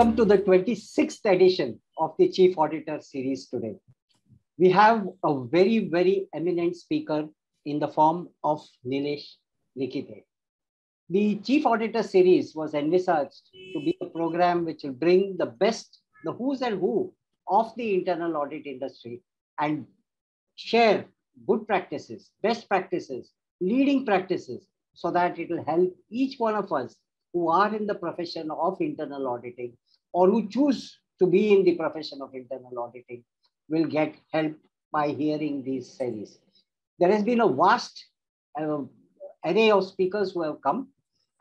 Welcome to the 26th edition of the Chief Auditor Series today. We have a very, very eminent speaker in the form of Nilesh Likhite. The Chief Auditor Series was envisaged to be a program which will bring the best, the who's and who of the internal audit industry and share good practices, best practices, leading practices, so that it will help each one of us who are in the profession of internal auditing or who choose to be in the profession of internal auditing will get help by hearing these series. There has been a vast array of speakers who have come,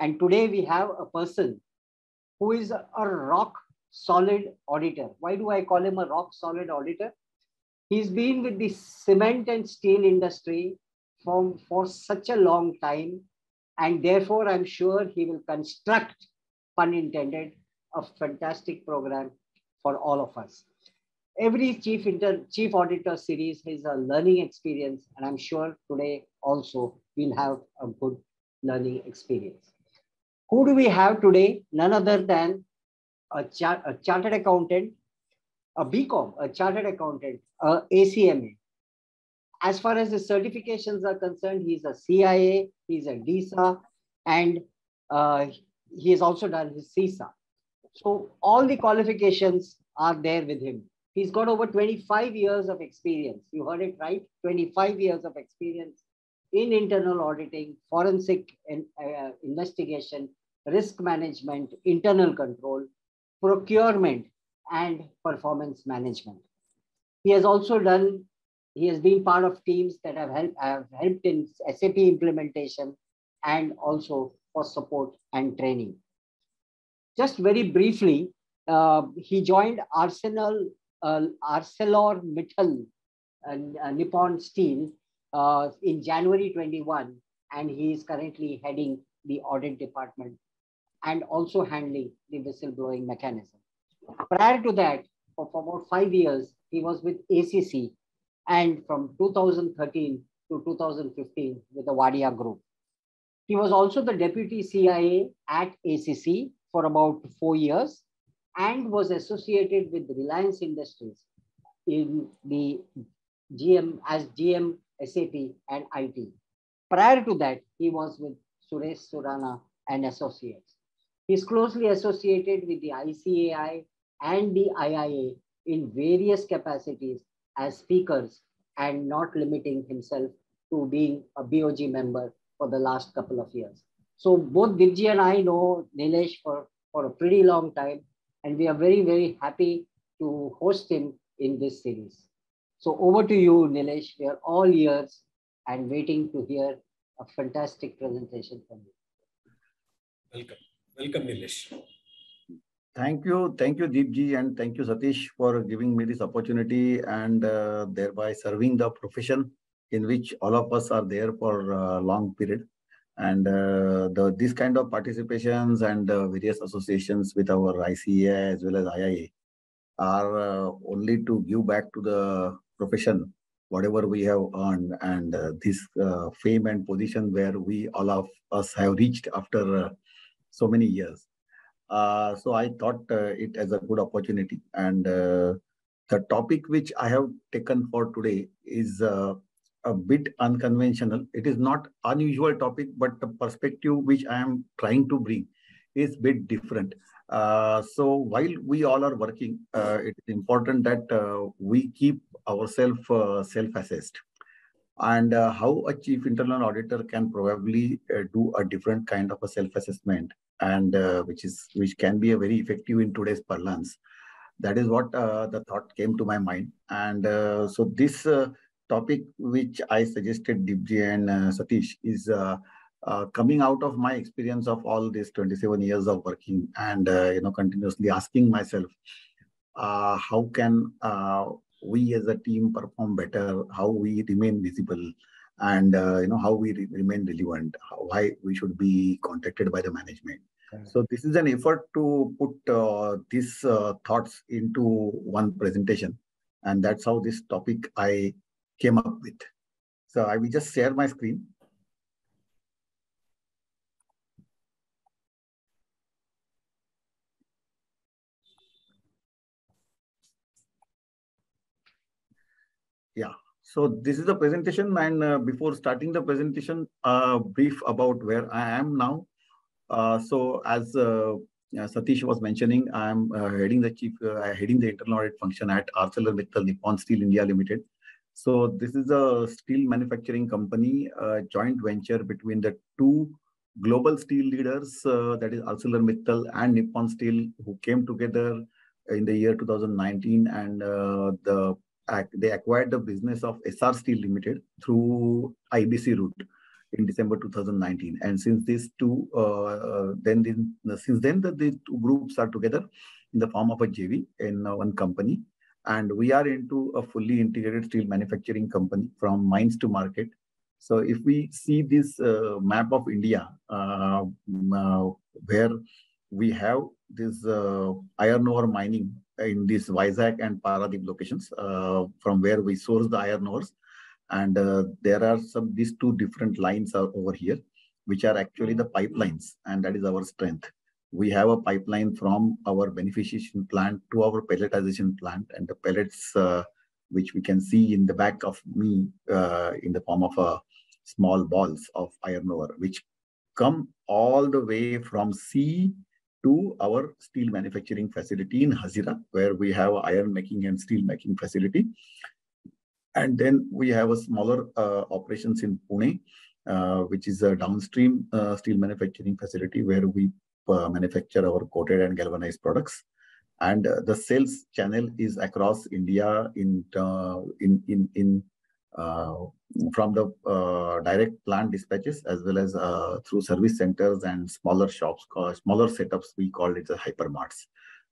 and today we have a person who is a rock solid auditor. Why do I call him a rock solid auditor? He's been with the cement and steel industry for such a long time, and therefore I'm sure he will construct, pun intended, a fantastic program for all of us. Every Chief Auditor series is a learning experience, and I'm sure today also we'll have a good learning experience. Who do we have today? None other than a chartered accountant, a BCom, a chartered accountant, a ACMA. As far as his certifications are concerned, he's a CIA, he's a DISA, and he has also done his CISA. So all the qualifications are there with him. He's got over 25 years of experience. You heard it right, 25 years of experience in internal auditing, forensic investigation, risk management, internal control, procurement, and performance management. He has been part of teams that have helped in SAP implementation and also for support and training. Just very briefly, he joined ArcelorMittal Nippon Steel in January 21, and he is currently heading the audit department and also handling the whistleblowing mechanism. Prior to that, for about 5 years, he was with ACC, and from 2013 to 2015 with the Wadia Group. He was also the deputy CIA at ACC for about 4 years and was associated with Reliance Industries in the as GM, SAP, and IT. Prior to that, he was with Suresh Surana and Associates. He's closely associated with the ICAI and the IIA in various capacities as speakers and not limiting himself to being a BOG member for the last couple of years. So both Deepjee and I know Nilesh for a pretty long time, and we are very, very happy to host him in this series. So over to you, Nilesh. We are all ears and waiting to hear a fantastic presentation from you. Welcome. Welcome, Nilesh. Thank you, Deepjee, and thank you, Satish, for giving me this opportunity and thereby serving the profession in which all of us are there for a long period. And this kind of participations and various associations with our ICA as well as IIA are only to give back to the profession whatever we have earned, and this fame and position where we all of us have reached after so many years. So I thought it as a good opportunity, and the topic which I have taken for today is a bit unconventional. It is not unusual topic, but the perspective which I am trying to bring is a bit different. So while we all are working, it is important that we keep ourselves self-assessed. And how a chief internal auditor can probably do a different kind of a self-assessment, and which can be a very effective in today's parlance. That is what the thought came to my mind. And so this topic which I suggested, Deepjee and Satish, is coming out of my experience of all these 27 years of working and continuously asking myself, how can we as a team perform better, how we remain visible, and how we remain relevant, why we should be contacted by the management. So this is an effort to put these thoughts into one presentation, and that's how this topic I came up with. So I will just share my screen. Yeah. So this is the presentation, and before starting the presentation, brief about where I am now. So as Satish was mentioning, I am heading the internal audit function at ArcelorMittal Nippon Steel India Limited. So this is a steel manufacturing company, joint venture between the two global steel leaders, that is ArcelorMittal and Nippon Steel, who came together in the year 2019, and they acquired the business of SR Steel Limited through IBC route in December 2019. And since these two, since then, the two groups are together in the form of a JV in one company. And we are into a fully integrated steel manufacturing company from mines to market. So if we see this map of India, where we have this iron ore mining in this Vizag and Paradip locations, from where we source the iron ores. And there are these two different lines are over here, which are actually the pipelines, and that is our strength. We have a pipeline from our beneficiation plant to our pelletization plant, and the pellets, which we can see in the back of me, in the form of small balls of iron ore, which come all the way from sea to our steel manufacturing facility in Hazira, where we have iron making and steel making facility. And then we have a smaller operations in Pune, which is a downstream steel manufacturing facility where we manufacture our coated and galvanized products. And the sales channel is across India from the direct plant dispatches, as well as through service centers and smaller shops, smaller setups. We call it the hypermarts.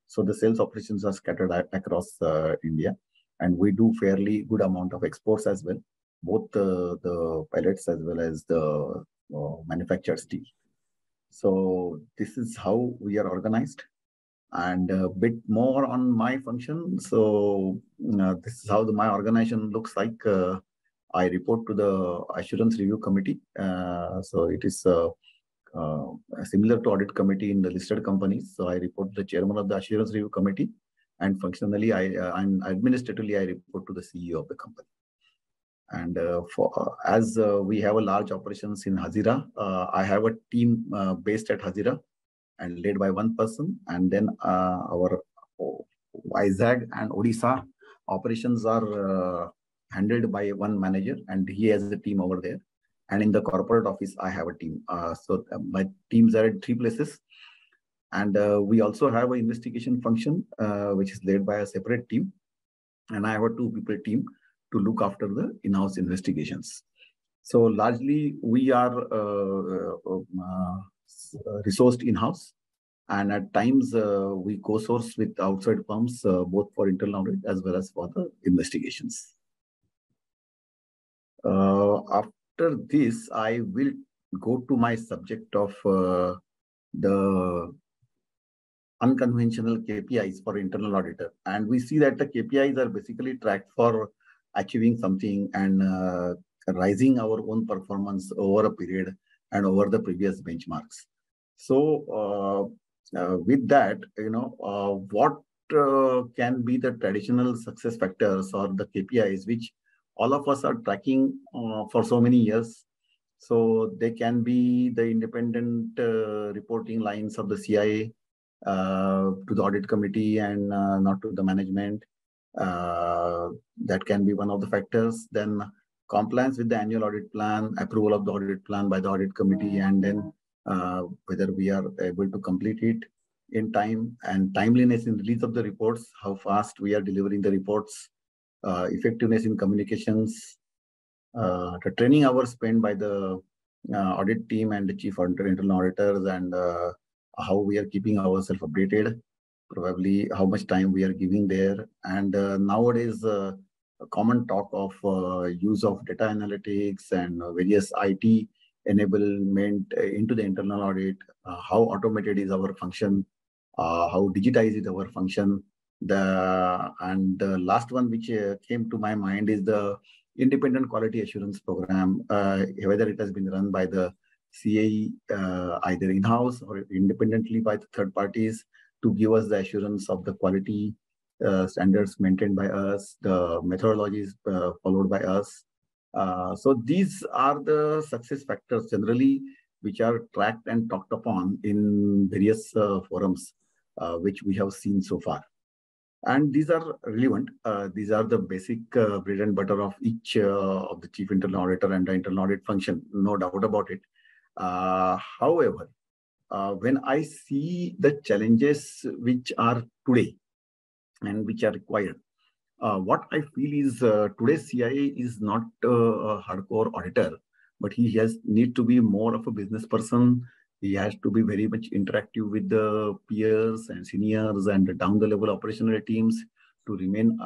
So the sales operations are scattered across India. And we do fairly good amount of exports as well, both the pellets as well as the manufactured steel. So this is how we are organized. And a bit more on my function. So this is how my organization looks like. I report to the Assurance Review Committee. So it is similar to Audit Committee in the listed companies. So I report to the Chairman of the Assurance Review Committee. And functionally, and administratively, I report to the CEO of the company. And as we have a large operations in Hazira, I have a team based at Hazira and led by one person. And then our Vizag and Odisha operations are handled by one manager, and he has a team over there. And in the corporate office, I have a team. So my teams are at 3 places. And we also have an investigation function, which is led by a separate team. And I have a 2-people team to look after the in-house investigations. So largely, we are resourced in-house. And at times, we co-source with outside firms, both for internal audit as well as for the investigations. After this, I will go to my subject of the unconventional KPIs for internal auditor. And we see that the KPIs are basically tracked for achieving something and rising our own performance over a period and over the previous benchmarks. So with that, what can be the traditional success factors or the KPIs which all of us are tracking for so many years? So they can be the independent reporting lines of the CIA to the audit committee and not to the management. That can be one of the factors. Then compliance with the annual audit plan, approval of the audit plan by the audit committee, and then whether we are able to complete it in time, and timeliness in release of the reports, how fast we are delivering the reports, effectiveness in communications, the training hours spent by the audit team and the chief auditor, internal auditors, and how we are keeping ourselves updated, probably how much time we are giving there. And nowadays, a common talk of use of data analytics and various IT enablement into the internal audit, how automated is our function, how digitized is our function. The last one which came to my mind is the independent quality assurance program, whether it has been run by the CAE, either in-house or independently by the third parties, to give us the assurance of the quality standards maintained by us, the methodologies followed by us. So these are the success factors generally which are tracked and talked upon in various forums which we have seen so far. And these are relevant. These are the basic bread and butter of each of the chief internal auditor and the internal audit function, no doubt about it. However, when I see the challenges which are today and which are required, what I feel is today's CIA is not a hardcore auditor, but he need to be more of a business person. He has to be very much interactive with the peers and seniors and down the level operational teams to remain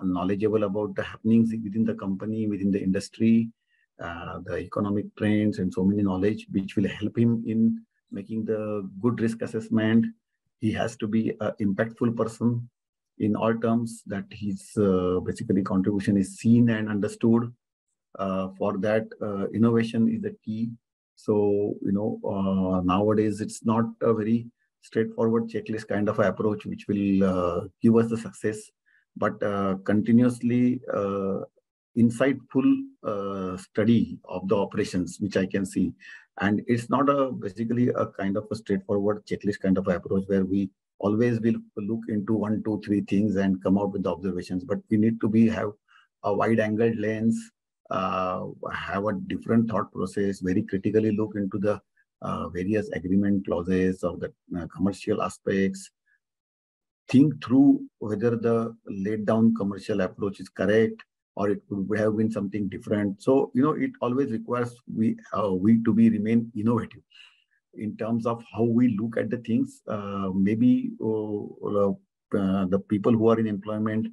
knowledgeable about the happenings within the company, within the industry, the economic trends, and so many knowledge which will help him in making the good risk assessment. He has to be an impactful person in all terms, that his basically contribution is seen and understood. For that, innovation is the key. So, nowadays it's not a very straightforward checklist kind of approach which will give us the success, but continuously insightful study of the operations which I can see. And it's not basically a kind of a straightforward checklist kind of approach where we always will look into 1, 2, 3 things and come out with the observations. But we need to have a wide-angled lens, have a different thought process, very critically look into the various agreement clauses of the commercial aspects, think through whether the laid down commercial approach is correct or it could have been something different. So, it always requires we to remain innovative in terms of how we look at the things. Maybe the people who are in employment,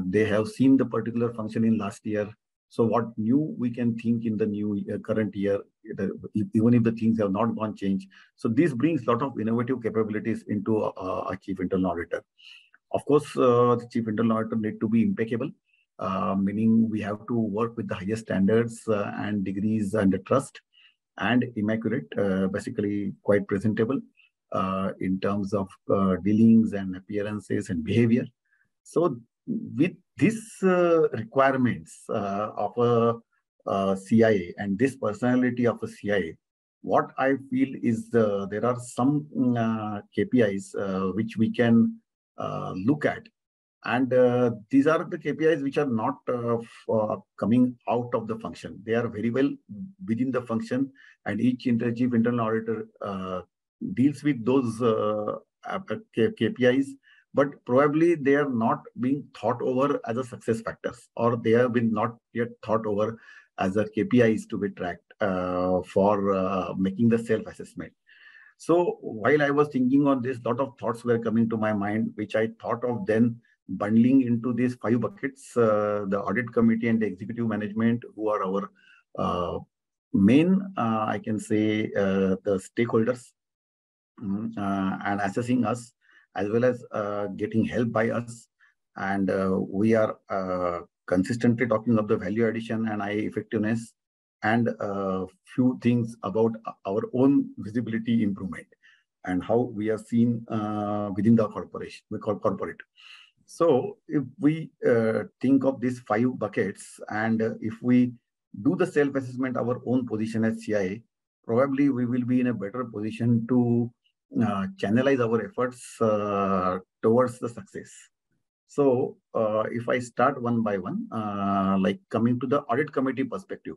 they have seen the particular function in last year. So what new we can think in the new current year, even if the things have not gone change. So this brings a lot of innovative capabilities into a chief internal auditor. Of course, the chief internal auditor need to be impeccable, meaning we have to work with the highest standards and degrees and the trust, and immaculate, basically quite presentable in terms of dealings and appearances and behavior. So with these requirements of a CIA and this personality of a CIA, what I feel is there are some KPIs which we can look at. And these are the KPIs which are not coming out of the function. They are very well within the function, and each chief internal auditor deals with those KPIs, but probably they are not being thought over as a success factors, or they have been not yet thought over as a KPIs to be tracked for making the self-assessment. So while I was thinking on this, a lot of thoughts were coming to my mind, which I thought of then bundling into these 5 buckets, the audit committee and the executive management, who are our main, I can say, the stakeholders, and assessing us, as well as getting help by us. And we are consistently talking of the value addition and high effectiveness, and a few things about our own visibility improvement and how we are seen within the corporation, we call corporate. So if we think of these 5 buckets, and if we do the self-assessment, our own position as CIA, probably we will be in a better position to channelize our efforts towards the success. So if I start one by one, like coming to the audit committee perspective.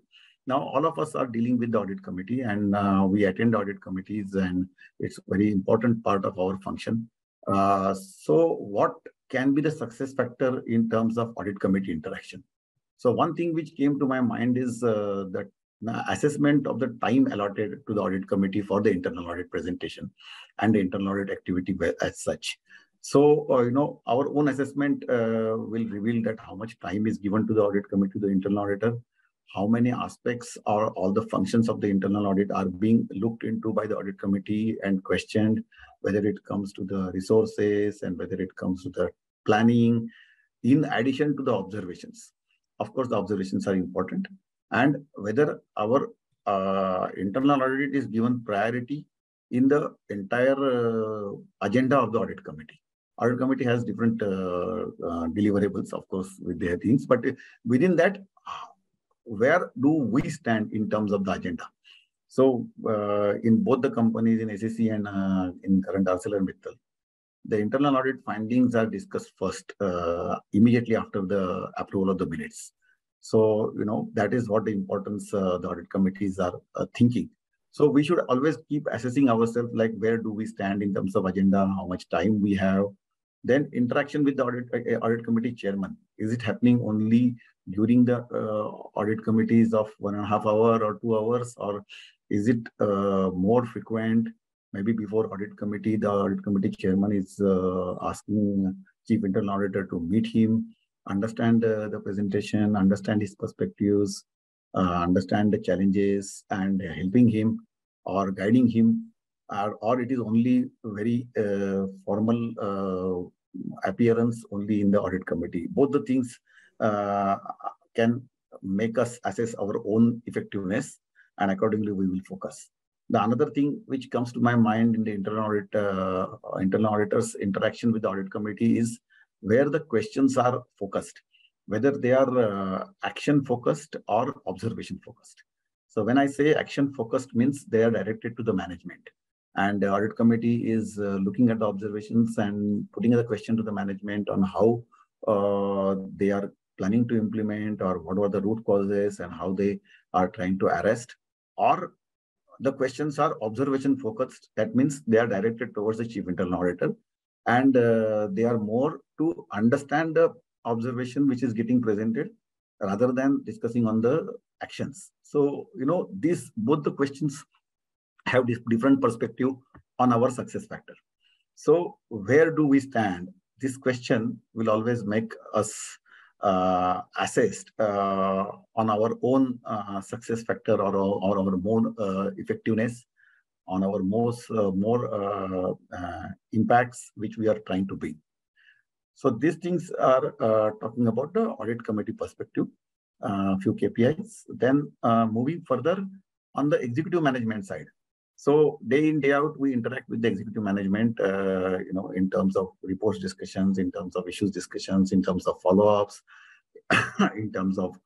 Now, all of us are dealing with the audit committee, and we attend audit committees, and it's a very important part of our function. So what can be the success factor in terms of audit committee interaction? So one thing which came to my mind is that the assessment of the time allotted to the audit committee for the internal audit presentation and the internal audit activity as such. So, our own assessment will reveal that how much time is given to the audit committee, the internal auditor, how many aspects or all the functions of the internal audit are being looked into by the audit committee and questioned, whether it comes to the resources and whether it comes to the planning, in addition to the observations. Of course, the observations are important, and whether our internal audit is given priority in the entire agenda of the audit committee. Audit committee has different deliverables, of course, with their things, but within that, where do we stand in terms of the agenda? So in both the companies, in SEC and in current ArcelorMittal, the internal audit findings are discussed first, immediately after the approval of the minutes. So, that is what the importance the audit committees are thinking. So we should always keep assessing ourselves, like where do we stand in terms of agenda, how much time we have. Then interaction with the audit committee chairman. Is it happening only during the audit committees of 1.5 hours or 2 hours, or is it more frequent? Maybe before audit committee, the audit committee chairman is asking chief internal auditor to meet him, understand the presentation, understand his perspectives, understand the challenges, and helping him or guiding him, or it is only very formal appearance only in the audit committee. Both the things can make us assess our own effectiveness, and accordingly we will focus. The another thing which comes to my mind in the internal auditors interaction with the audit committee is where the questions are focused, whether they are action focused or observation focused. So when I say action focused means they are directed to the management, and the audit committee is looking at the observations and putting the question to the management on how they are planning to implement, or what are the root causes and how they are trying to arrest. Or the questions are observation focused. That means they are directed towards the chief internal auditor, and they are more to understand the observation which is getting presented rather than discussing on the actions. So, these both the questions have this different perspective on our success factor. So where do we stand? This question will always make us assessed on our own success factor, or our more effectiveness, on our more impacts which we are trying to bring. So these things are talking about the audit committee perspective, few KPIs. Then moving further on the executive management side. So day in, day out, we interact with the executive management, in terms of reports discussions, in terms of issues discussions, in terms of follow-ups, in terms of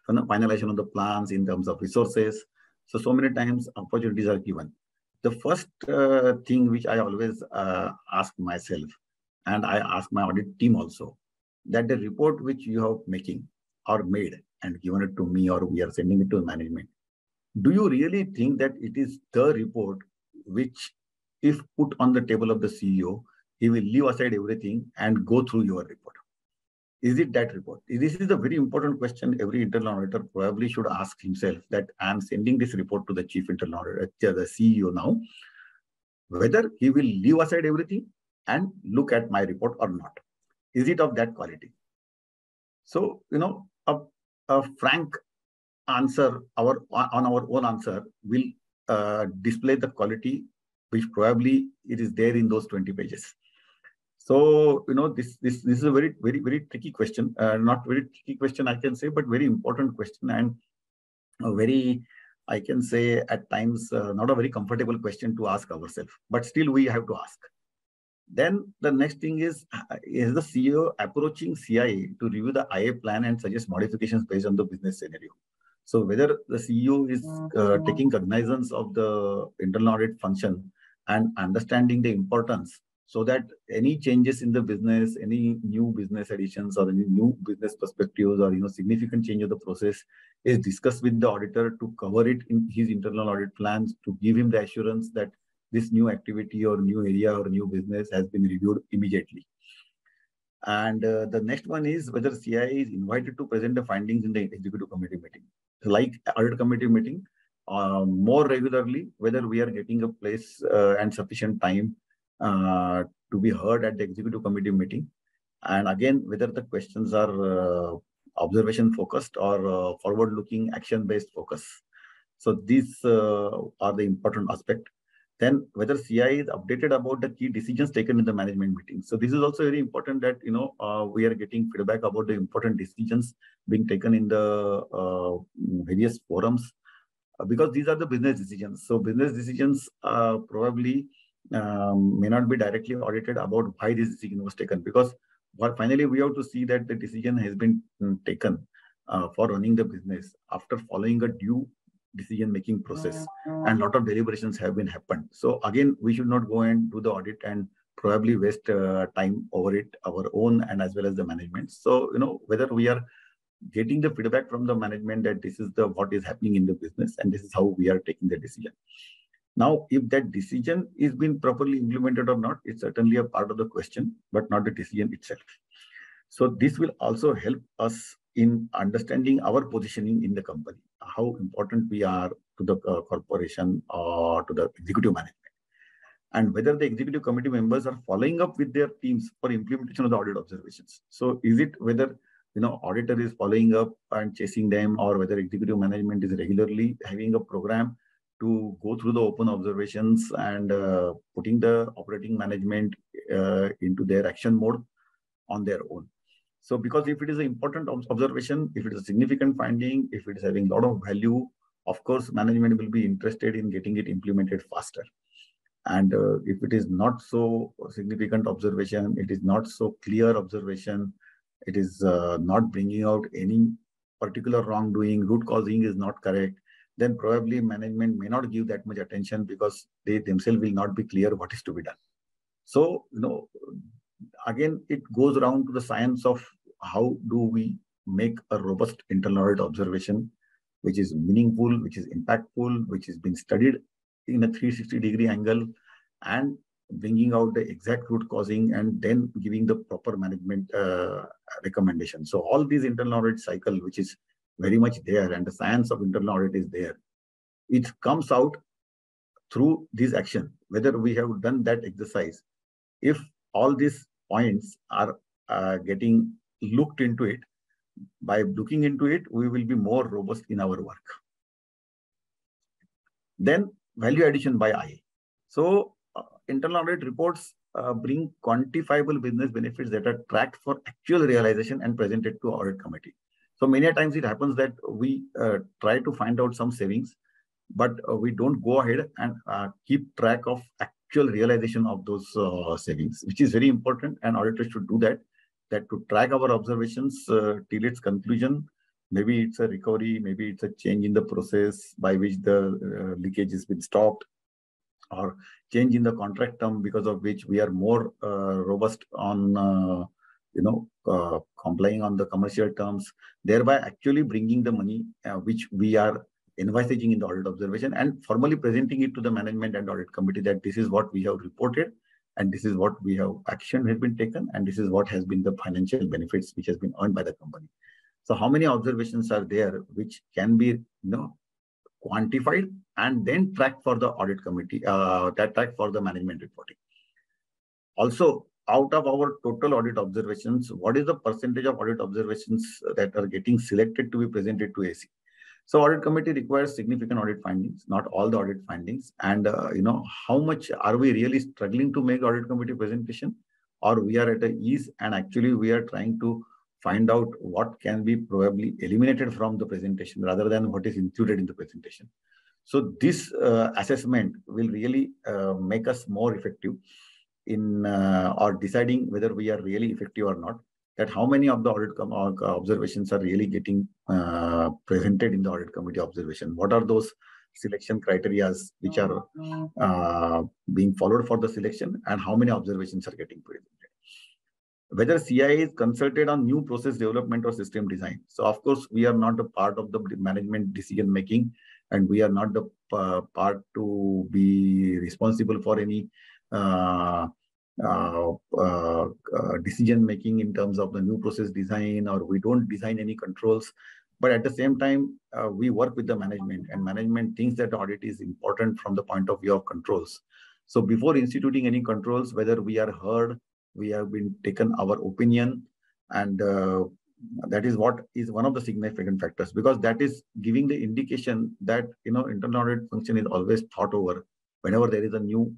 finalization of the plans, in terms of resources. So many times opportunities are given. The first thing which I always ask myself, and I ask my audit team also, that the report which you are making or made and given it to me, or we are sending it to management, do you really think that it is the report which, if put on the table of the CEO, he will leave aside everything and go through your report? Is it that report? This is a very important question every internal auditor probably should ask himself, that I am sending this report to the chief internal auditor, the CEO now, whether he will leave aside everything and look at my report or not. Is it of that quality? So, a frank answer on our own answer will display the quality which probably it is there in those 20 pages. So this is a very, very, very tricky question. Not very tricky question, I can say, but very important question, and a very, I can say at times not a very comfortable question to ask ourselves, but still we have to ask. Then the next thing is the CEO approaching CIA to review the IA plan and suggest modifications based on the business scenario? So whether the CEO is taking cognizance of the internal audit function and understanding the importance, so that any changes in the business, any new business additions, or any new business perspectives, or significant change of the process is discussed with the auditor to cover it in his internal audit plans, to give him the assurance that this new activity or new area or new business has been reviewed immediately. And the next one is whether CII is invited to present the findings in the executive committee meeting. Like audit committee meeting, more regularly, whether we are getting a place and sufficient time to be heard at the executive committee meeting. And again, whether the questions are observation focused or forward-looking action-based focus. So these are the important aspect. Then whether CI is updated about the key decisions taken in the management meeting. So this is also very important that we are getting feedback about the important decisions being taken in the various forums, because these are the business decisions. So business decisions probably may not be directly audited about why this decision was taken, because what finally we have to see that the decision has been taken for running the business after following a due decision-making process, and a lot of deliberations have been happened. So again, we should not go and do the audit and probably waste time over it, our own and as well as the management. So, whether we are getting the feedback from the management that this is the what is happening in the business and this is how we are taking the decision. Now, if that decision is being properly implemented or not, it's certainly a part of the question, but not the decision itself. So this will also help us in understanding our positioning in the company, how important we are to the corporation or to the executive management, and whether the executive committee members are following up with their teams for implementation of the audit observations. So is it whether auditor is following up and chasing them, or whether executive management is regularly having a program to go through the open observations and putting the operating management into their action mode on their own. So because if it is an important observation, if it is a significant finding, if it is having a lot of value, of course, management will be interested in getting it implemented faster. And if it is not so significant observation, it is not so clear observation, it is not bringing out any particular wrongdoing, root causing is not correct, then probably management may not give that much attention because they themselves will not be clear what is to be done. So, again, it goes around to the science of how do we make a robust internal audit observation, which is meaningful, which is impactful, which has been studied in a 360-degree angle, and bringing out the exact root causing and then giving the proper management recommendation. So all these internal audit cycle, which is very much there, and the science of internal audit is there, it comes out through this action, whether we have done that exercise. If all these points are getting looked into it, by looking into it, we will be more robust in our work. Then value addition by IA. So internal audit reports bring quantifiable business benefits that are tracked for actual realization and presented to audit committee. So many times it happens that we try to find out some savings, but we don't go ahead and keep track of actual realization of those savings, which is very important, and auditors should do that to track our observations till its conclusion. Maybe it's a recovery, maybe it's a change in the process by which the leakage has been stopped, or change in the contract term because of which we are more robust on complying on the commercial terms, thereby actually bringing the money which we are envisaging in the audit observation and formally presenting it to the management and audit committee that this is what we have reported and this is what we have action has been taken and this is what has been the financial benefits which has been earned by the company. So how many observations are there which can be quantified and then tracked for the audit committee, that track for the management reporting. Also, out of our total audit observations, what is the percentage of audit observations that are getting selected to be presented to AC? So audit committee requires significant audit findings, not all the audit findings. And how much are we really struggling to make audit committee presentation, or we are at a ease and actually we are trying to find out what can be probably eliminated from the presentation rather than what is included in the presentation. So this assessment will really make us more effective in or deciding whether we are really effective or not, that how many of the audit observations are really getting presented in the audit committee observation. What are those selection criteria which are being followed for the selection, and how many observations are getting presented. Whether CI is consulted on new process development or system design. So of course, we are not a part of the management decision making, and we are not the part to be responsible for any decision making in terms of the new process design, or we don't design any controls. But at the same time, we work with the management, and management thinks that audit is important from the point of view of controls. So before instituting any controls, whether we are heard, we have been taken our opinion, and that is what is one of the significant factors, because that is giving the indication that internal audit function is always thought over whenever there is a new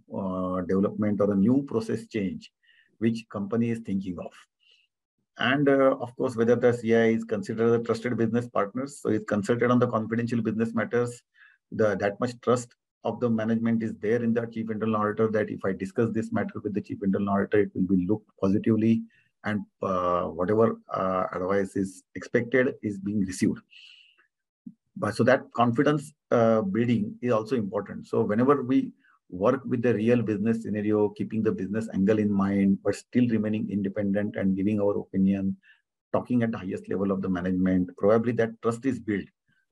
development or a new process change which company is thinking of. And of course, whether the CI is considered a trusted business partners, so it's consulted on the confidential business matters, that much trust of the management is there in the chief internal auditor, that if I discuss this matter with the chief internal auditor, it will be looked positively, and whatever advice is expected is being received. But so that confidence building is also important. So whenever we work with the real business scenario, keeping the business angle in mind, but still remaining independent and giving our opinion, talking at the highest level of the management, probably that trust is built.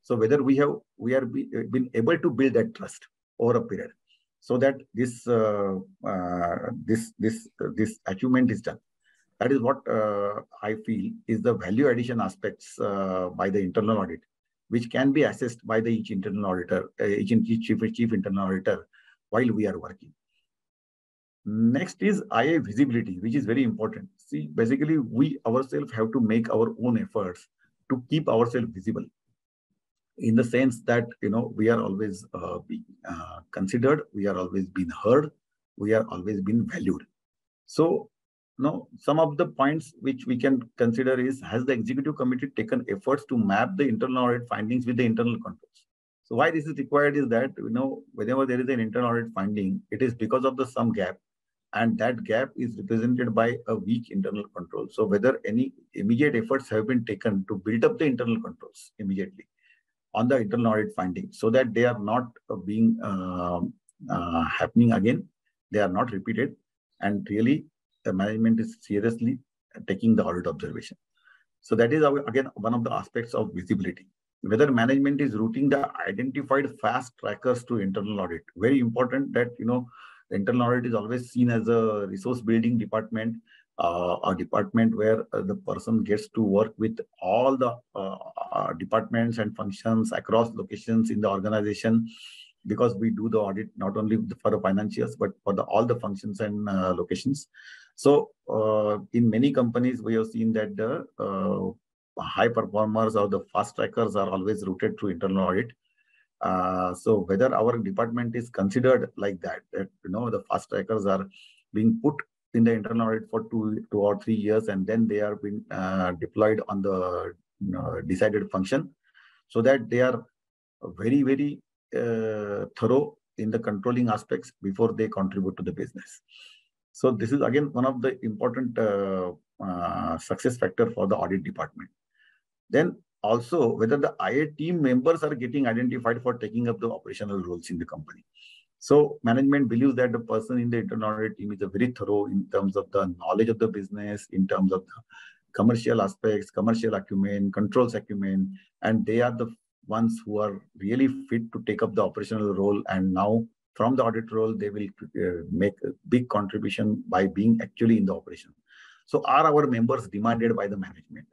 So whether we are been able to build that trust over a period, so that this achievement is done. That is what I feel is the value addition aspects by the internal audit, which can be assessed by the each internal auditor, each chief internal auditor while we are working. Next is IA visibility, which is very important. See, basically, we ourselves have to make our own efforts to keep ourselves visible, in the sense that, we are always being considered, we are always being heard, we are always being valued. So, some of the points which we can consider is, has the executive committee taken efforts to map the internal audit findings with the internal controls? So why this is required is that, whenever there is an internal audit finding, it is because of some gap, and that gap is represented by a weak internal control. So whether any immediate efforts have been taken to build up the internal controls immediately on the internal audit findings, so that they are not being happening again, they are not repeated, and really the management is seriously taking the audit observation. So that is, again, one of the aspects of visibility. Whether management is routing the identified fast trackers to internal audit. Very important that, the internal audit is always seen as a resource building department, a department where the person gets to work with all the departments and functions across locations in the organization, because we do the audit not only for the financials, but for all the functions and locations. So in many companies, we have seen that the high performers or the fast trackers are always routed through internal audit. So whether our department is considered like that, the fast trackers are being put in the internal audit for 2 or 3 years, and then they are being deployed on the decided function, so that they are very, very thorough in the controlling aspects before they contribute to the business. So this is again one of the important success factor for the audit department. Then also whether the IA team members are getting identified for taking up the operational roles in the company. So management believes that the person in the internal audit team is a very thorough in terms of the knowledge of the business, in terms of the commercial aspects, commercial acumen, controls acumen, and they are the ones who are really fit to take up the operational role. And now from the audit role, they will make a big contribution by being actually in the operation. So are our members demanded by the management?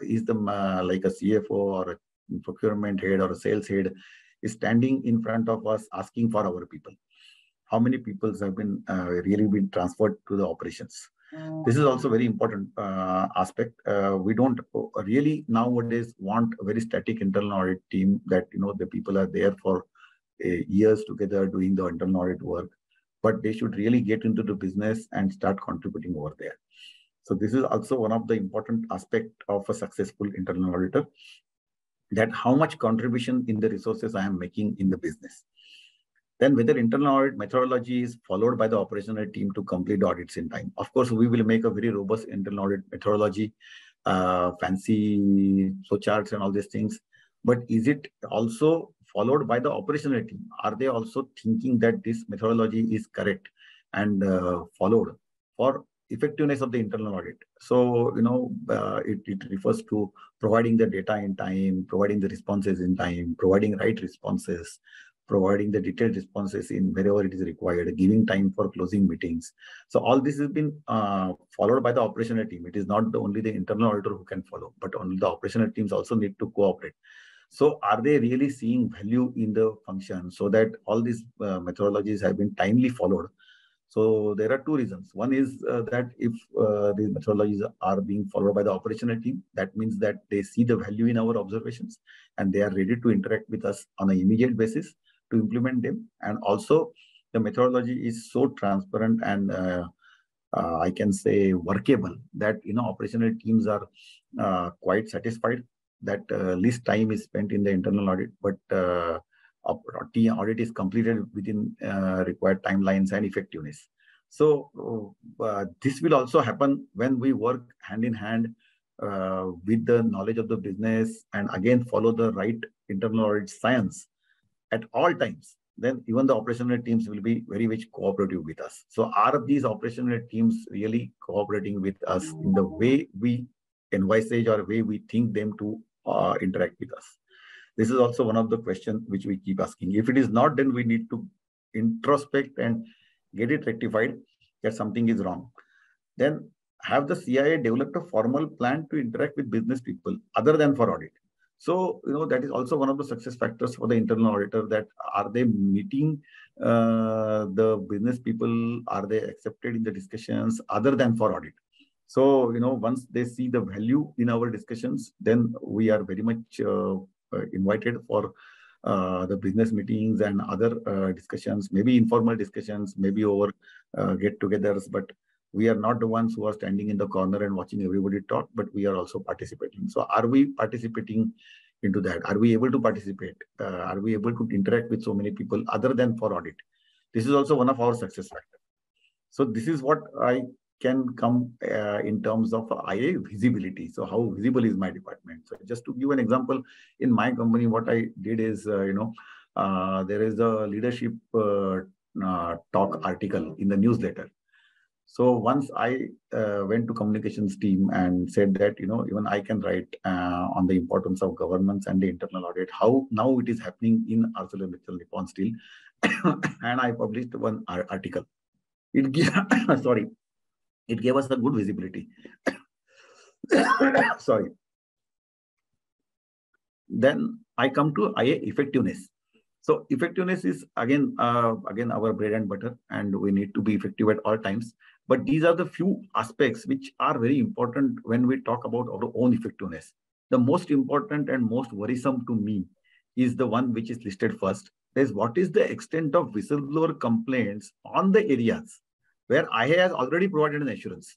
Is the like a CFO or a procurement head or a sales head is standing in front of us asking for our people? How many people have been really been transferred to the operations? This is also very important aspect. We don't really nowadays want a very static internal audit team that, the people are there for years together doing the internal audit work, but they should really get into the business and start contributing over there. So this is also one of the important aspect of a successful internal auditor, that how much contribution in the resources I am making in the business. Then whether internal audit methodology is followed by the operational team to complete audits in time. Of course, we will make a very robust internal audit methodology, fancy flowcharts and all these things. But is it also followed by the operational team? Are they also thinking that this methodology is correct and followed for effectiveness of the internal audit? So, it refers to providing the data in time, providing the responses in time, providing right responses, providing the detailed responses in wherever it is required, giving time for closing meetings. So all this has been followed by the operational team. It is not only the internal auditor who can follow, but only the operational teams also need to cooperate. So are they really seeing value in the function, so that all these methodologies have been timely followed? So there are two reasons. One is that if these methodologies are being followed by the operational team, that means that they see the value in our observations and they are ready to interact with us on an immediate basis to implement them. And also the methodology is so transparent and I can say workable that, operational teams are quite satisfied that least time is spent in the internal audit, but audit is completed within required timelines and effectiveness. So this will also happen when we work hand in hand with the knowledge of the business and again follow the right internal audit science at all times. Then even the operational teams will be very much cooperative with us. So are these operational teams really cooperating with us in the way we envisage or way we think them to interact with us? This is also one of the questions which we keep asking. If it is not, then we need to introspect and get it rectified that something is wrong. Then have the CIA developed a formal plan to interact with business people other than for audit? So, that is also one of the success factors for the internal auditor, that are they meeting the business people? Are they accepted in the discussions other than for audit? So, once they see the value in our discussions, then we are very much invited for the business meetings and other discussions, maybe informal discussions, maybe over get-togethers, but we are not the ones who are standing in the corner and watching everybody talk, but we are also participating. So are we participating into that? Are we able to participate? Are we able to interact with so many people other than for audit? This is also one of our success factors. So this is what I can come in terms of IA visibility. So how visible is my department? So just to give an example, in my company, what I did is, there is a leadership talk article in the newsletter. So once I went to communications team and said that, even I can write on the importance of governance and the internal audit, how now it is happening in ArcelorMittal Nippon Steel. And I published one article. It gave, sorry, it gave us a good visibility. Sorry. Then I come to IA effectiveness. So effectiveness is again our bread and butter, and we need to be effective at all times. But these are the few aspects which are very important when we talk about our own effectiveness. The most important and most worrisome to me is the one which is listed first. Is what is the extent of whistleblower complaints on the areas where IA has already provided an assurance.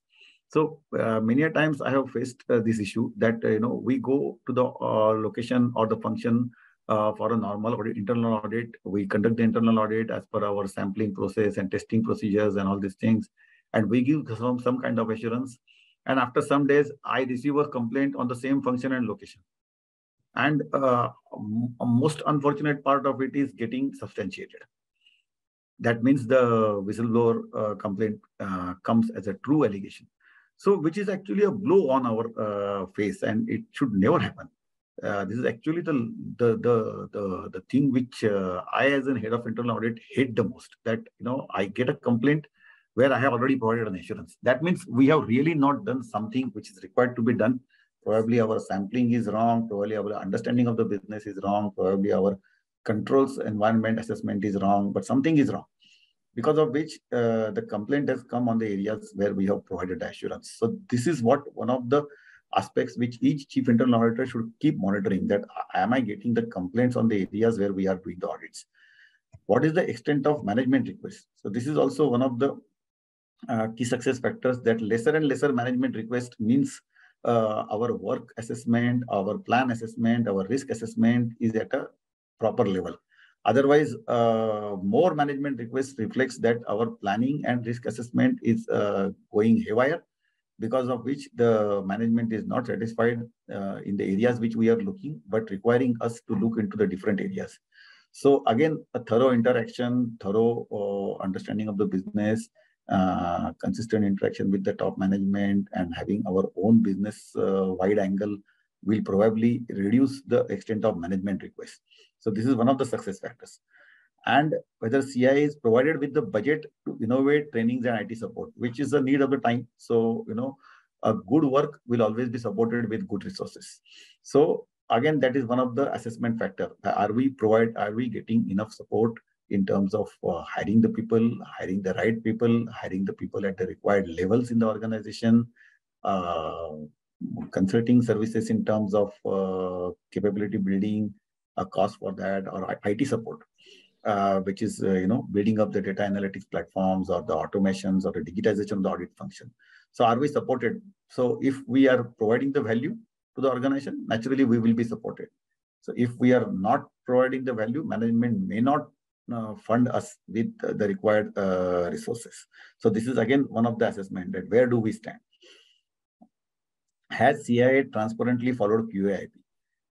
So many a times I have faced this issue that we go to the location or the function for a normal audit, internal audit. We conduct the internal audit as per our sampling process and testing procedures and all these things, and we give some kind of assurance. And after some days, I receive a complaint on the same function and location. And a most unfortunate part of it is getting substantiated. That means the whistleblower complaint comes as a true allegation. So, which is actually a blow on our face, and it should never happen. This is actually the thing which I, as a head of internal audit, hate the most. That I get a complaint where I have already provided an assurance. That means we have really not done something which is required to be done. Probably our sampling is wrong. Probably our understanding of the business is wrong. Probably our controls environment assessment is wrong. But something is wrong, because of which the complaint has come on the areas where we have provided assurance. So this is what one of the aspects which each chief internal auditor should keep monitoring, that am I getting the complaints on the areas where we are doing the audits? What is the extent of management requests? So this is also one of the key success factors, that lesser and lesser management request means our work assessment, our plan assessment, our risk assessment is at a proper level. Otherwise, more management requests reflects that our planning and risk assessment is going haywire, because of which the management is not satisfied in the areas which we are looking, but requiring us to look into the different areas. So again, a thorough interaction, thorough understanding of the business, consistent interaction with the top management, and having our own business wide angle will probably reduce the extent of management requests. So this is one of the success factors. And whether CI is provided with the budget to innovate trainings and IT support, which is the need of the time. So, a good work will always be supported with good resources. So again, that is one of the assessment factor. Are we getting enough support in terms of hiring the people, hiring the right people, hiring the people at the required levels in the organization, consulting services in terms of capability building, a cost for that, or IT support, which is building up the data analytics platforms or the automations or the digitization of the audit function. So are we supported? So if we are providing the value to the organization, naturally we will be supported. So if we are not providing the value, management may not fund us with the required resources. So this is again one of the assessment that where do we stand? Has CIA transparently followed QAIP?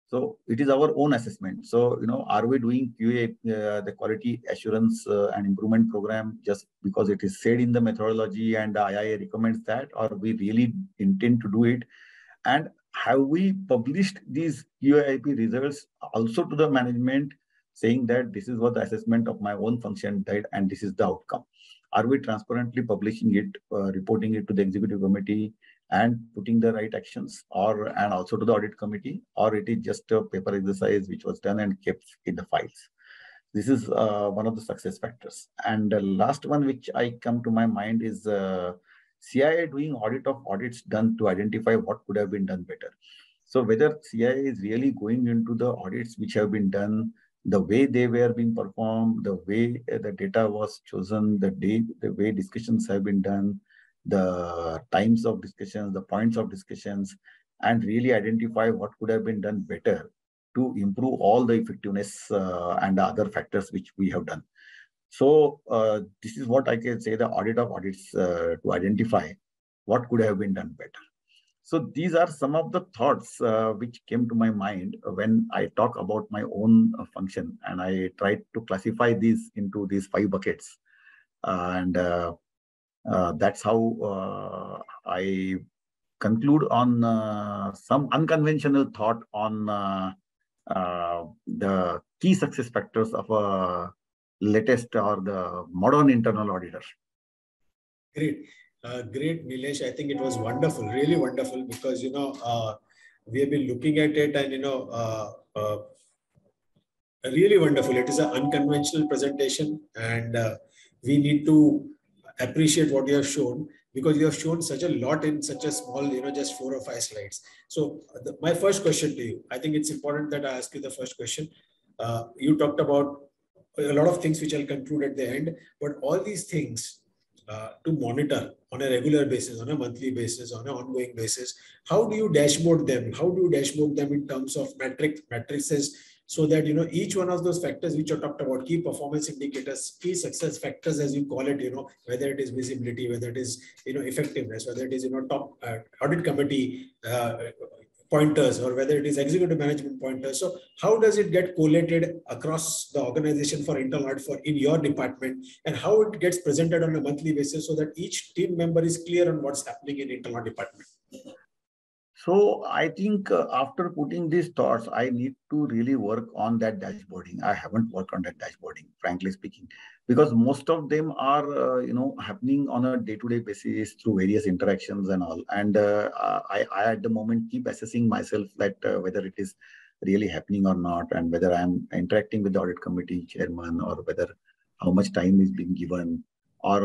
So it is our own assessment. So, are we doing QA, the quality assurance and improvement program just because it is said in the methodology and the IIA recommends that, or we really intend to do it? And have we published these QAIP results also to the management saying that this is what the assessment of my own function did and this is the outcome? Are we transparently publishing it, reporting it to the executive committee and putting the right actions, and also to the audit committee, or it is just a paper exercise which was done and kept in the files? This is one of the success factors. And the last one which I come to my mind is CIA doing audit of audits done to identify what could have been done better. So whether CIA is really going into the audits which have been done, the way they were being performed, the way the data was chosen, the way discussions have been done, the times of discussions, the points of discussions, and really identify what could have been done better to improve all the effectiveness and the other factors which we have done. So this is what I can say, the audit of audits to identify what could have been done better. So these are some of the thoughts which came to my mind when I talk about my own function, and I tried to classify these into these 5 buckets. And that's how I conclude on some unconventional thought on the key success factors of a latest or the modern internal auditor. Great. Great, Nilesh. I think it was wonderful, really wonderful, because, we have been looking at it and, really wonderful. It is an unconventional presentation, and we need to appreciate what you have shown, because you have shown such a lot in such a small, just 4 or 5 slides. So my first question to you, I think it's important that I ask you the first question. You talked about a lot of things which I'll conclude at the end, but all these things to monitor on a regular basis, on a monthly basis, on an ongoing basis, how do you dashboard them? How do you dashboard them in terms of matrices, so that each one of those factors which you talked about, key performance indicators, key success factors as you call it, whether it is visibility, whether it is effectiveness, whether it is top audit committee pointers, or whether it is executive management pointers. So how does it get collated across the organization for internal audit for in your department, and how it gets presented on a monthly basis so that each team member is clear on what's happening in internal audit department? So I think after putting these thoughts, I need to really work on that dashboarding. I haven't worked on that dashboarding, frankly speaking, because most of them are, happening on a day-to-day basis through various interactions and all. And I at the moment keep assessing myself that whether it is really happening or not, and whether I'm interacting with the audit committee chairman, or whether how much time is being given, or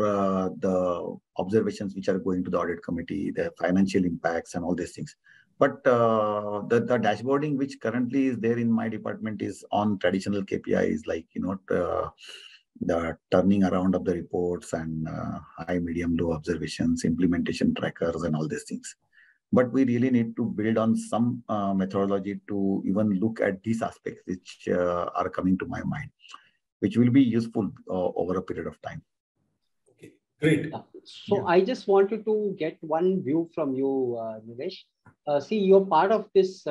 the observations which are going to the audit committee, the financial impacts and all these things. But the dashboarding which currently is there in my department is on traditional KPIs, like, the turning around of the reports and high, medium, low observations, implementation trackers and all these things. But we really need to build on some methodology to even look at these aspects which are coming to my mind, which will be useful over a period of time. Okay, great. So yeah. I just wanted to get one view from you, Nilesh. See, you're part of this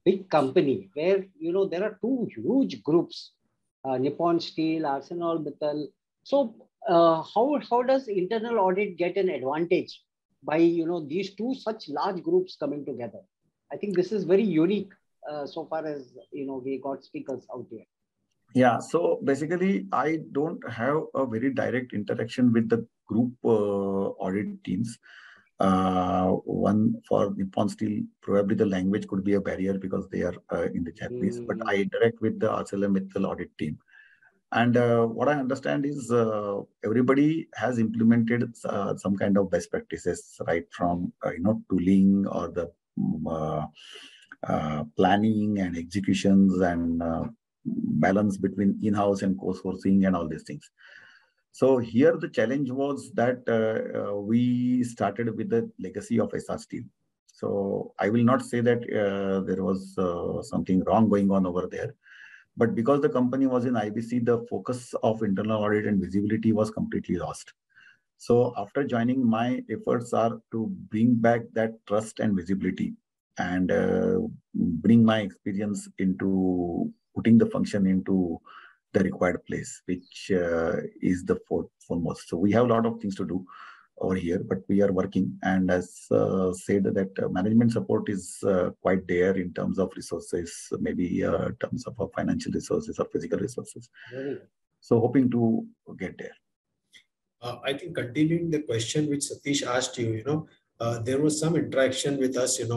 big company where, there are 2 huge groups, Nippon Steel, ArcelorMittal. So how does internal audit get an advantage by, these 2 such large groups coming together? I think this is very unique so far as, we got speakers out here. Yeah, so basically, I don't have a very direct interaction with the group audit teams. One for Nippon Steel, probably the language could be a barrier because they are in the Japanese, but I interact with the ArcelorMittal audit team. And what I understand is everybody has implemented some kind of best practices, right from, tooling or the planning and executions and balance between in-house and co-sourcing and all these things. So here the challenge was that we started with the legacy of SR Steel. So I will not say that there was something wrong going on over there. But because the company was in IBC, the focus of internal audit and visibility was completely lost. So after joining, my efforts are to bring back that trust and visibility and bring my experience into putting the function into the required place, which is the foremost. So we have a lot of things to do over here, but we are working. And as said, that management support is quite there in terms of resources, maybe in terms of financial resources or physical resources. So hoping to get there. I think continuing the question which Satish asked you, there was some interaction with us, with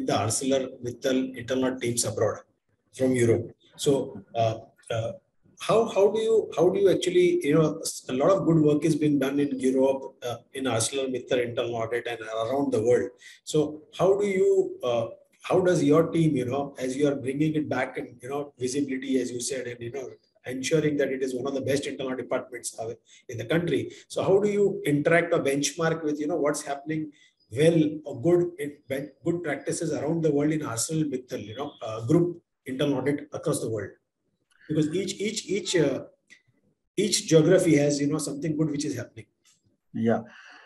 the ArcelorMittal internal teams abroad from Europe. So how do you actually, a lot of good work is being done in Europe, in ArcelorMittal internal audit and around the world. So how does your team, as you are bringing it back and, visibility, as you said, and, ensuring that it is one of the best internal departments in the country. So how do you interact or benchmark with, what's happening well or good practices around the world in ArcelorMittal, group internal audit across the world? Because each geography has, something good which is happening. Yeah.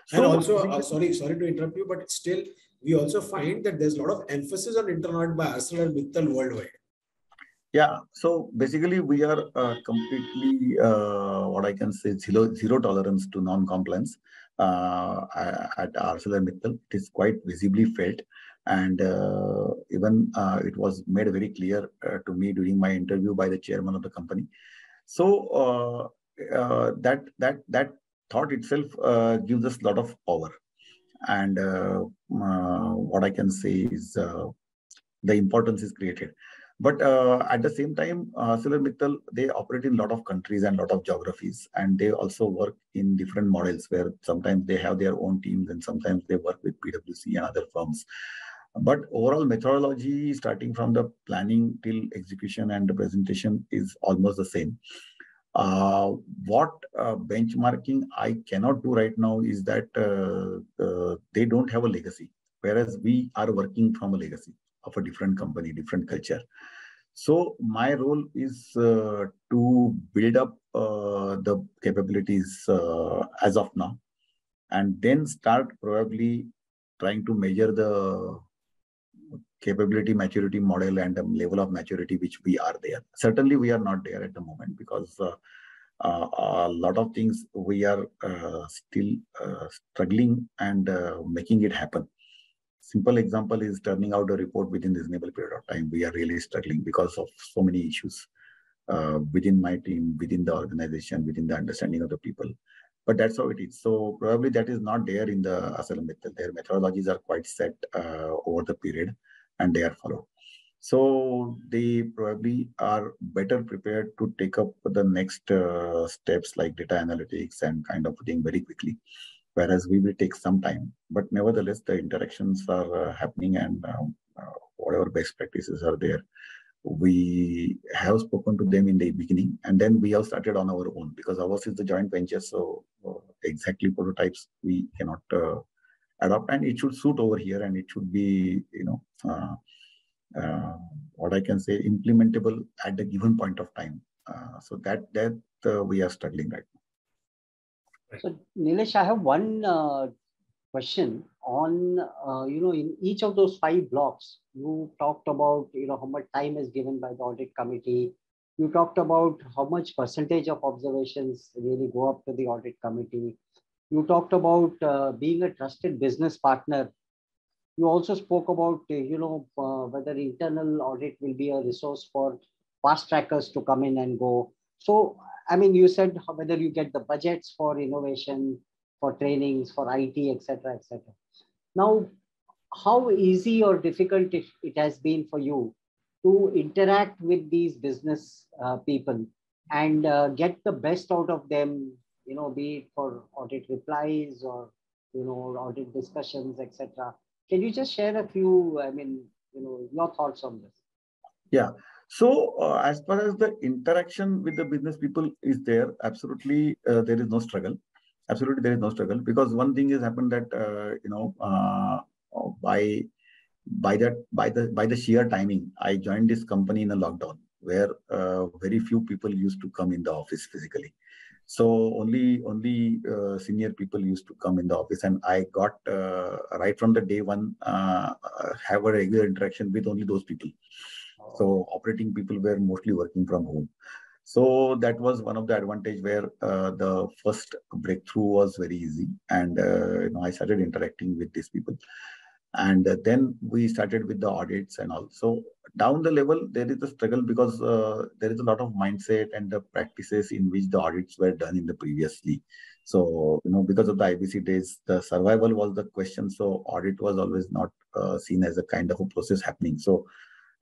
So, and also, sorry to interrupt you, but still, we also find that there's a lot of emphasis on internal audit by ArcelorMittal worldwide. Yeah, so basically we are completely, what I can say, zero tolerance to non-compliance at ArcelorMittal. It is quite visibly felt, and even it was made very clear to me during my interview by the chairman of the company. So that thought itself gives us a lot of power, and what I can say is the importance is created. But at the same time, ArcelorMittal, they operate in a lot of countries and a lot of geographies, and they also work in different models where sometimes they have their own teams and sometimes they work with PwC and other firms. But overall methodology, starting from the planning till execution and the presentation, is almost the same. What benchmarking I cannot do right now is that they don't have a legacy, whereas we are working from a legacy of a different company, different culture. So my role is to build up the capabilities as of now, and then start probably trying to measure the capability maturity model and the level of maturity which we are there. Certainly we are not there at the moment because a lot of things we are still struggling and making it happen. Simple example is turning out a report within reasonable period of time. We are really struggling because of so many issues within my team, within the organization, within the understanding of the people. But that's how it is. So probably that is not there in the ArcelorMittal. Their methodologies are quite set over the period and they are followed. So they probably are better prepared to take up the next steps like data analytics and kind of thing very quickly. Whereas we will take some time, but nevertheless, the interactions are happening and whatever best practices are there, we have spoken to them in the beginning, and then we have started on our own because ours is the joint venture. So exactly prototypes we cannot adopt, and it should suit over here, and it should be, what I can say, implementable at the given point of time. So that we are struggling right now. So, Nilesh, I have one question on, in each of those 5 blocks, you talked about, how much time is given by the audit committee. You talked about how much percentage of observations really go up to the audit committee. You talked about being a trusted business partner. You also spoke about, whether internal audit will be a resource for fast trackers to come in and go. So, I mean, you said whether you get the budgets for innovation, for trainings, for IT, etc., etc. Now, how easy or difficult it has been for you to interact with these business people and get the best out of them, be it for audit replies or, audit discussions, etc. Can you just share a few, your thoughts on this? Yeah. So as far as the interaction with the business people is there, absolutely there is no struggle. Absolutely, there is no struggle because one thing has happened that by the sheer timing, I joined this company in a lockdown where very few people used to come in the office physically. So only senior people used to come in the office, and I got right from the day one have a regular interaction with only those people. So operating people were mostly working from home. So that was one of the advantage where the first breakthrough was very easy, and I started interacting with these people, and then we started with the audits and all. So down the level, there is a struggle because there is a lot of mindset and the practices in which the audits were done in the previously. So because of the IBC days, the survival was the question. So audit was always not seen as a kind of a process happening. So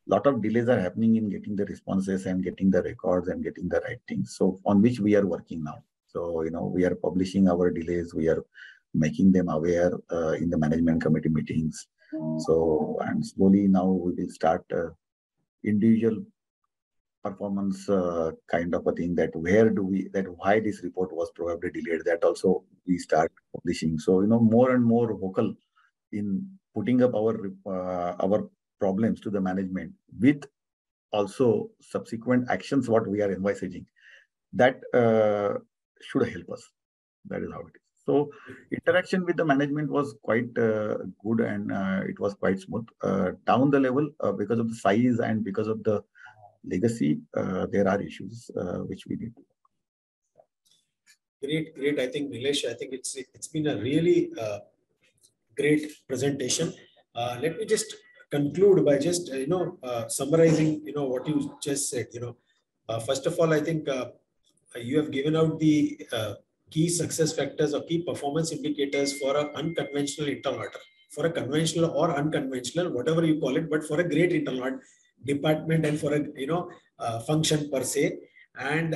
lot of delays are happening in getting the responses and getting the records and getting the right things. So on which we are working now. So we are publishing our delays. We are making them aware in the management committee meetings. So and slowly now we will start individual performance kind of a thing, that why this report was probably delayed. That also we start publishing. So more and more vocal in putting up our problems to the management, with also subsequent actions what we are envisaging, that should help us. That is how it is. So interaction with the management was quite good, and it was quite smooth. Down the level, because of the size and because of the legacy, there are issues which we need to. Great. I think Nilesh, I think it's been a really great presentation. Let me just conclude by just summarizing what you just said. First of all, I think you have given out the key success factors or key performance indicators for an unconventional internal auditor, for a conventional or unconventional, whatever you call it, but for a great internal audit department and for a function per se. And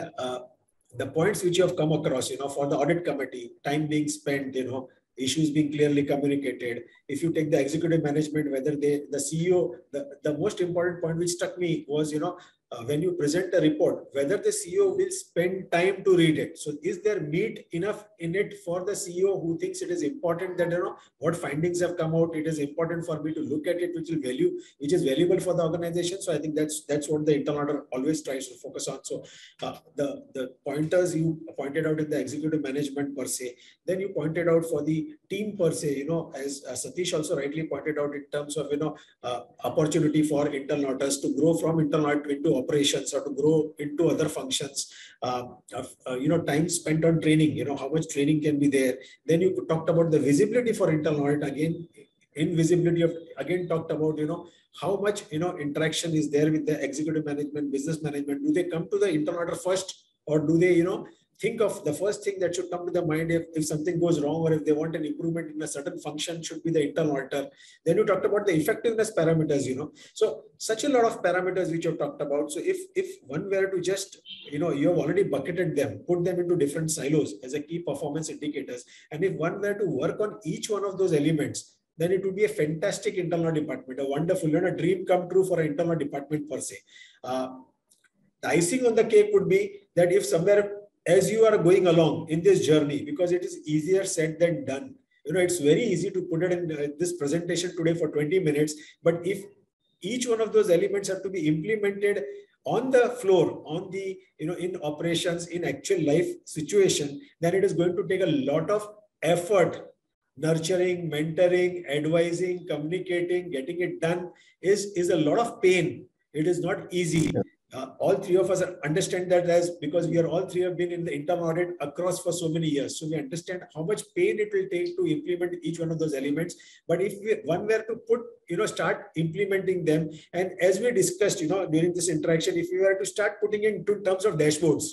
the points which you have come across, for the audit committee, time being spent, issues being clearly communicated. If you take the executive management, whether the CEO, the most important point which struck me was, when you present a report, whether the CEO will spend time to read it. So is there meat enough in it for the CEO who thinks it is important that, what findings have come out, it is important for me to look at it, which is valuable for the organization. So I think that's what the internal auditor always tries to focus on. So the pointers you pointed out in the executive management per se, then you pointed out for the team per se, as Satish also rightly pointed out in terms of, opportunity for internal auditors to grow from internal audit into operations or to grow into other functions, time spent on training, how much training can be there. Then you talked about the visibility for internal audit, again, invisibility of, again talked about, how much, interaction is there with the executive management, business management. Do they come to the internal auditor first, or do they, think of the first thing that should come to the mind if something goes wrong, or if they want an improvement in a certain function, should be the internal auditor. Then you talked about the effectiveness parameters, So such a lot of parameters which you talked about. So if one were to just, you have already bucketed them, put them into different silos as a key performance indicators. And if one were to work on each one of those elements, then it would be a fantastic internal department, a wonderful, a dream come true for an internal department per se. The icing on the cake would be that if somewhere, as you are going along in this journey, because it is easier said than done. It's very easy to put it in this presentation today for 20 minutes, but if each one of those elements have to be implemented on the floor, on the, in operations, in actual life situation, then it is going to take a lot of effort. Nurturing, mentoring, advising, communicating, getting it done is a lot of pain. It is not easy. All three of us understand that, as because we are all three have been in the internal audit across for so many years. So we understand how much pain it will take to implement each one of those elements. But if one were to put, start implementing them, and as we discussed, during this interaction, if we were to start putting it into terms of dashboards,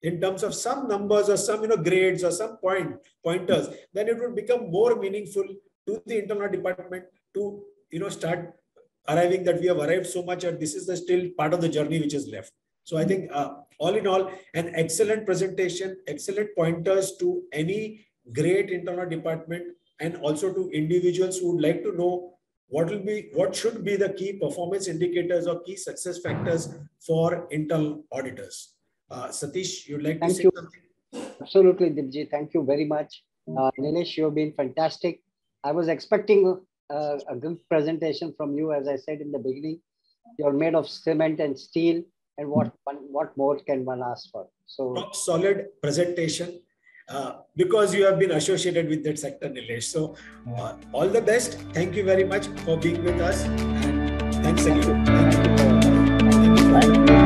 in terms of some numbers or some, grades or some pointers, then it would become more meaningful to the internal department to, start arriving that we have arrived so much, and this is the still part of the journey which is left. So I think all in all, an excellent presentation, excellent pointers to any great internal department, and also to individuals who would like to know what should be the key performance indicators or key success factors for internal auditors. Satish, you'd like to say something? Absolutely, Deepjee. Thank you very much. Nilesh, you've been fantastic. I was expecting a good presentation from you. As I said in the beginning, you're made of cement and steel, and what more can one ask for? So rock solid presentation, because you have been associated with that sector, Nilesh. So all the best. Thank you very much for being with us. And thanks again. Thank you. Thank you.